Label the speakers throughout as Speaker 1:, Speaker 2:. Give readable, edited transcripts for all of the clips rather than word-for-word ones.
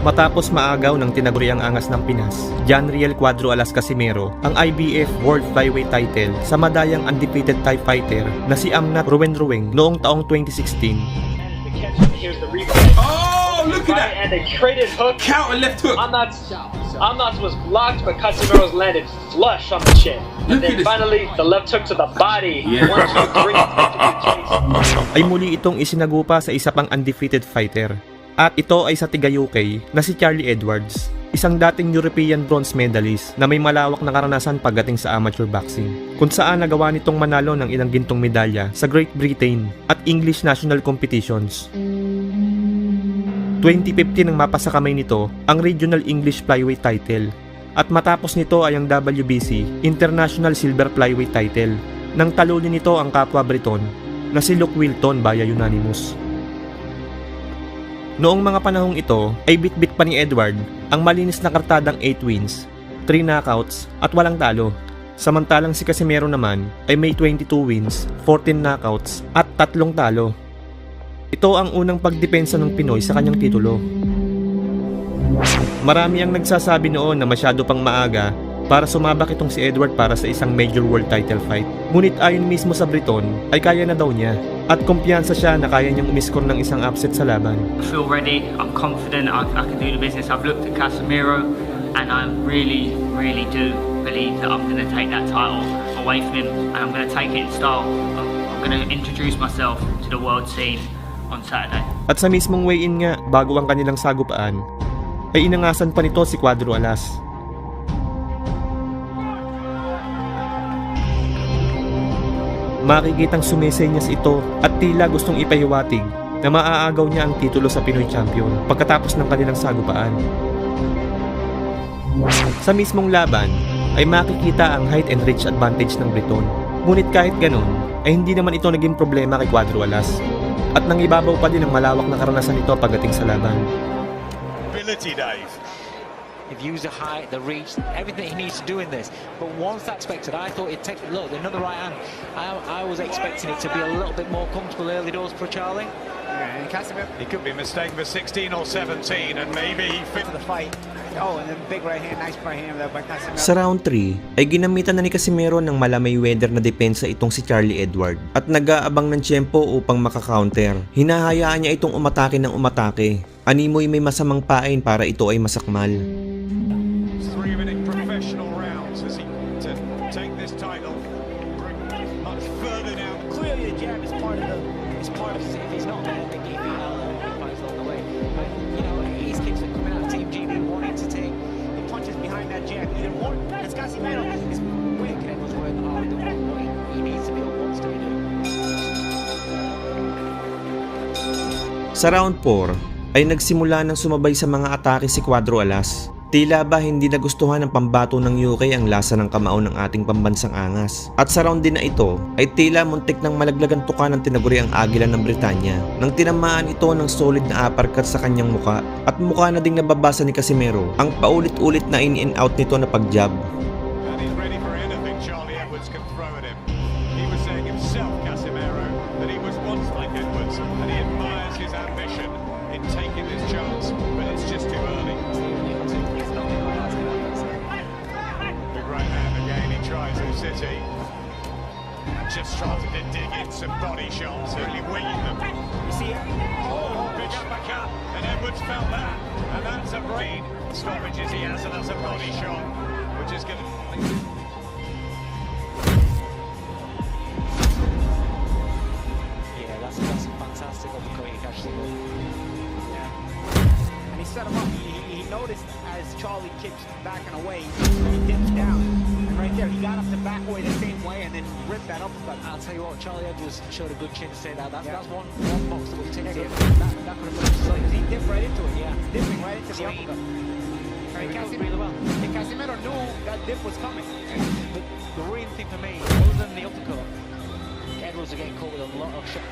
Speaker 1: Matapos maagaw ng tinaguriang angas ng Pinas, John Riel Cuadro Alas Casimero ang IBF World Flyweight title sa madayang undefeated Thai fighter na si Amnat Ruwenrueng noong taong 2016.
Speaker 2: Here's the replay.
Speaker 3: Oh, look at that!
Speaker 2: And a traded hook.
Speaker 3: Counter left hook.
Speaker 2: Amnat's was blocked, but Casimiro's landed flush on the chin. And
Speaker 3: Look at
Speaker 2: then
Speaker 3: this.
Speaker 2: finally, the left hook to the body.
Speaker 3: Yeah.
Speaker 2: 1, 2, 3. Chase.
Speaker 1: Ay muli itong isinagupa sa isa pang undefeated fighter. At ito ay sa tiga UK na si Charlie Edwards, isang dating European bronze medalist na may malawak na karanasan pagdating sa amateur boxing, kung saan nagawa nitong manalo ng ilang gintong medalya sa Great Britain at English national competitions. 2015 nang mapasa kamay nito ang Regional English Flyweight title at matapos nito ay ang WBC International Silver Flyweight title nang talunin nito ang kapwa Briton na si Luke Wilton via unanimous. Noong mga panahong ito ay bitbit pa ni Edward ang malinis na kartadang 8 wins, 3 knockouts at walang talo. Samantalang si Casimero naman ay may 22 wins, 14 knockouts at 3 talo. Ito ang unang pagdepensa ng Pinoy sa kanyang titulo. Marami ang nagsasabi noon na masyado pang maaga para sumabak itong si Edward para sa isang major world title fight. Ngunit ayon mismo sa Briton ay kaya na daw niya at kumpiyansa siya na kaya niyang umiskor ng isang upset sa laban.
Speaker 4: I feel ready, I'm confident I can do the business. I've looked at Casimiro and I really do believe that I'm going to take that title away from him and I'm going to take it in style. I'm going to introduce myself to the world scene on Saturday.
Speaker 1: At sa mismong weigh-in nga bago ang kanilang sagupaan ay inangasan pa nito si Cuadro Alas. Makikitang sumesenyas ito at tila gustong ipahiwatig na maaagaw niya ang titulo sa Pinoy Champion pagkatapos ng kanilang sagupaan. Sa mismong laban ay makikita ang height and reach advantage ng Briton. Ngunit kahit ganun ay hindi naman ito naging problema kay Cuadro Alas at nangibabaw pa din ang malawak na karanasan nito pagdating sa laban.
Speaker 5: Ability, Dave.
Speaker 6: He'd use the height, the reach, everything he needs to do in this. But once that's expected, I thought he'd take look another right hand. I was expecting it to be a little bit more comfortable early doors for Charlie.
Speaker 5: And Casimir, he could be mistaken for 16 or 17, and maybe he fit
Speaker 7: for the fight. Oh, and then big right hand, nice right hand there by Casimiro.
Speaker 1: Sa round 3 ay ginamitan na ni Casimero ng malamay weather na depensa itong si Charlie Edward at nag-aabang ng tiyempo upang makakounter. Hinahayaan niya itong umatake ng umatake. Animoy may masamang pain para ito ay masakmal.
Speaker 5: 3-minute professional rounds as he to take this title much further down.
Speaker 6: Clearly, the jab is part of it. If he's not there, then he fights along the way. But you know, his kicks are coming out of Team GB wanting to take.
Speaker 7: He punches behind that jab. Either one, that's Casimiro.
Speaker 6: He's quick and Edwards working hard doing what he needs to be or wants to be doing.
Speaker 1: Sa round 4 ay nagsimula ng sumabay sa mga atake si Cuadro Alas. Tila ba hindi nagustuhan ng pambato ng UK ang lasa ng kamao ng ating pambansang angas. At sa round din na ito ay tila muntik ng malaglagan tuka ng tinaguri ang agila ng Britanya nang tinamaan ito ng solid na uppercut sa kanyang muka at mukha na ding nababasa ni Casimero ang paulit-ulit na in and out nito na pagjab.
Speaker 5: And he's ready for anything Charlie Edwards can throw at him. He was saying himself, Casimiro, that he was once like Edwards and he admires his ambition in taking this chance, but it's just too early. Big right hand again, he tries in City. Just started to dig in some body shots, only winging them.
Speaker 7: You see it?
Speaker 5: Oh, big uppercut, and Edwards felt that, and that's a brain stoppages he has, and that's a body shot, which is going to...
Speaker 6: Yeah, that's a fantastic uppercut he actually did.
Speaker 7: And he set him up. He noticed as Charlie kicks back and away, he dips down. And right there, he got up to back away the same way and then ripped that uppercut.
Speaker 6: I'll tell you what, Charlie Edwards showed a good chin to say that. That's one box that we've taken.
Speaker 7: That could have been so he dipped right into it.
Speaker 6: Yeah.
Speaker 7: Dipping right into the
Speaker 6: Clean.
Speaker 7: uppercut. Right,
Speaker 6: Really well.
Speaker 7: And Casimiro knew that dip was coming.
Speaker 6: The worrying thing for me, other than the uppercut, Edwards are getting caught with a lot of shots.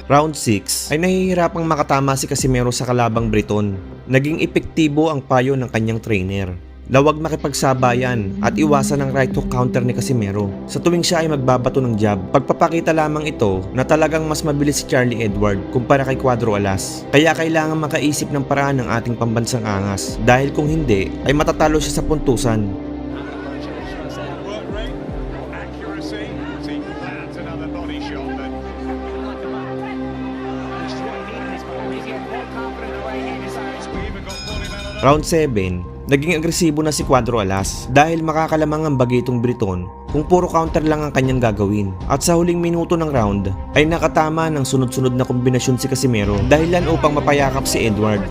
Speaker 1: Round 6 ay nahihirapang makatama si Casimero sa kalabang Briton. Naging epektibo ang payo ng kanyang trainer. na huwag makipagsabayan at iwasan ang right hook counter ni Casimero sa tuwing siya ay magbabato ng jab. Pagpapakita lamang ito na talagang mas mabilis si Charlie Edward kumpara kay Cuadro Alas. Kaya kailangan makaisip ng paraan ng ating pambansang angas dahil kung hindi ay matatalo siya sa puntusan.
Speaker 5: Work rate, accuracy. He lands another body shot, but we even got 40 men on
Speaker 1: Round 7, naging agresibo na si Cuadro Alas dahil makakalamang ang bagitong Briton kung puro counter lang ang kanyang gagawin. At sa huling minuto ng round ay nakatama ng sunod-sunod na kombinasyon si Casimero dahilan upang mapayakap si Edward.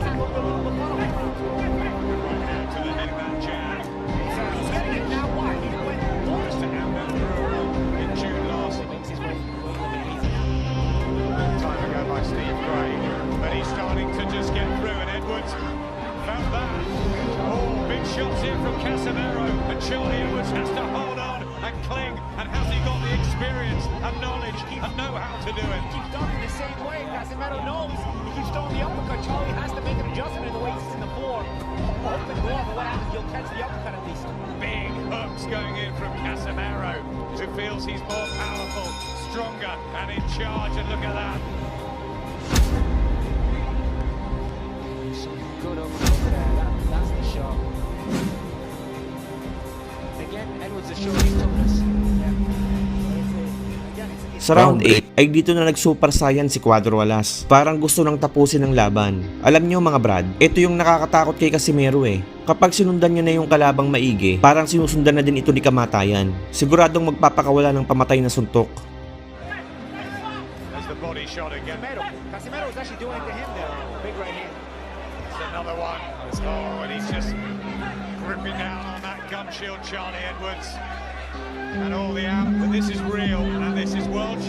Speaker 5: to the headman jab. Just to Amnon in June last time ago by Steve Gray, but he's starting to just get through, and Edwards found that. Oh, big shots here from Casemiro, and Charlie Edwards has to hold on and cling, and has he got the experience and knowledge and know how to do it?
Speaker 7: Keeps ducking the same way. Casemiro knows he keeps throwing the uppercut. Charlie has to make an adjustment in the way he's in the floor. Open glove, but what happens? He'll catch the uppercut at least.
Speaker 5: Big hooks going in from Casemiro, who feels he's more powerful, stronger, and in charge, and look at that.
Speaker 7: Good overlook there. That's the shot. Again, Edwards is showing his toughness.
Speaker 1: Sa round 8 ay dito na nag-super saiyan si Cuadro Alas. Parang gusto nang tapusin ang laban. Alam niyo mga brad, ito yung nakakatakot kay Casimero eh. Kapag sinundan niya na yung kalabang maigi, parang sinusundan na din ito ni kamatayan. Siguradong magpapakawala ng pamatay na suntok.
Speaker 5: As the body shot again.
Speaker 7: Casemiro is actually doing it to him there. Big right hand.
Speaker 5: It's another one. Oh, and he's just gripping down on that gun shield, Charlie Edwards. And all the out, but this is real, and this is world.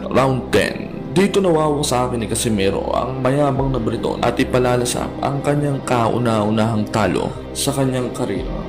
Speaker 3: Round 10. Dito nawawa sa akin ni Casimero ang mayabang na Briton at ipalalasap ang kanyang kauna-unahang talo sa kanyang karera.